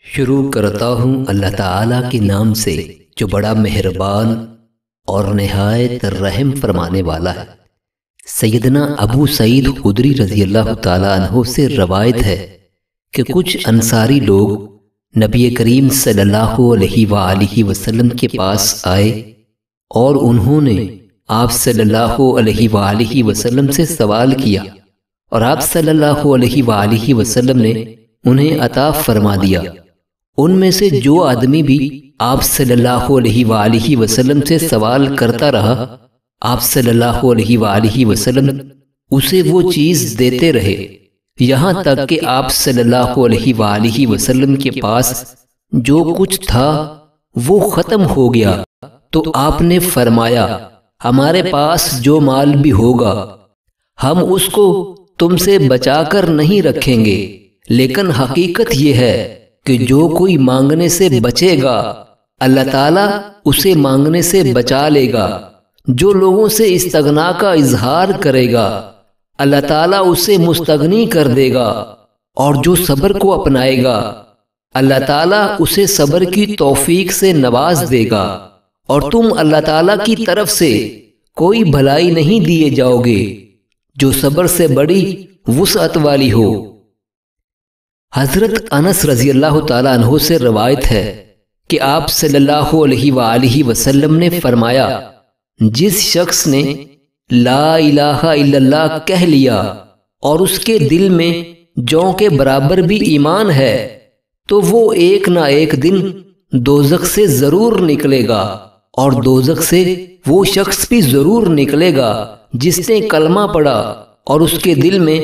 شروع کرتا ہوں اللہ تعالیٰ کے نام سے جو بڑا مہربان اور نہایت رحم فرمانے والا ہے۔ سیدنا ابو سعید خدری رضی اللہ تعالیٰ عنہ سے روایت ہے کہ کچھ انصاری لوگ نبی کریم صلی اللہ علیہ وآلہ وسلم کے پاس آئے اور انہوں نے آپ صلی اللہ علیہ وآلہ وسلم سے سوال کیا اور آپ صلی اللہ علیہ وآلہ وسلم نے انہیں عطا فرما دیا۔ ان میں سے جو آدمی بھی آپ صلی اللہ علیہ وآلہ وسلم سے سوال کرتا رہا، آپ صلی اللہ علیہ وآلہ وسلم اسے وہ چیز دیتے رہے یہاں تک کہ آپ صلی اللہ علیہ وآلہ وسلم کے پاس جو کچھ تھا وہ ختم ہو گیا۔ تو آپ نے فرمایا، ہمارے پاس جو مال بھی ہوگا ہم اس کو تم سے بچا کر نہیں رکھیں گے، لیکن حقیقت یہ ہے کہ جو کوئی مانگنے سے بچے گا اللہ تعالیٰ اسے مانگنے سے بچا لے گا۔ جو لوگوں سے استغنا کا اظہار کرے گا اللہ تعالیٰ اسے مستغنی کر دے گا، اور جو صبر کو اپنائے گا اللہ تعالیٰ اسے صبر کی توفیق سے نواز دے گا، اور تم اللہ تعالیٰ کی طرف سے کوئی بھلائی نہیں دیے جاؤ گے جو صبر سے بڑی وسعت والی ہو۔ حضرت انس رضی اللہ تعالیٰ عنہ سے روایت ہے کہ آپ صلی اللہ علیہ وآلہ وسلم نے فرمایا، جس شخص نے لا الہ الا اللہ کہہ لیا اور اس کے دل میں جوں کے برابر بھی ایمان ہے تو وہ ایک نہ ایک دن دوزخ سے ضرور نکلے گا، اور دوزخ سے وہ شخص بھی ضرور نکلے گا جس نے کلمہ پڑھا اور اس کے دل میں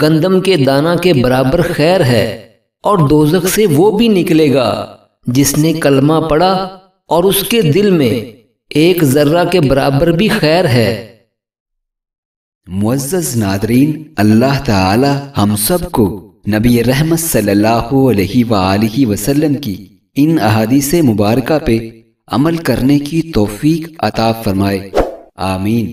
گندم کے دانہ کے برابر خیر ہے، اور دوزخ سے وہ بھی نکلے گا جس نے کلمہ پڑھا اور اس کے دل میں ایک ذرہ کے برابر بھی خیر ہے۔ معزز ناظرین، اللہ تعالی ہم سب کو نبی رحمت صلی اللہ علیہ وآلہ وسلم کی ان احادیث مبارکہ پہ عمل کرنے کی توفیق عطا فرمائے، آمین۔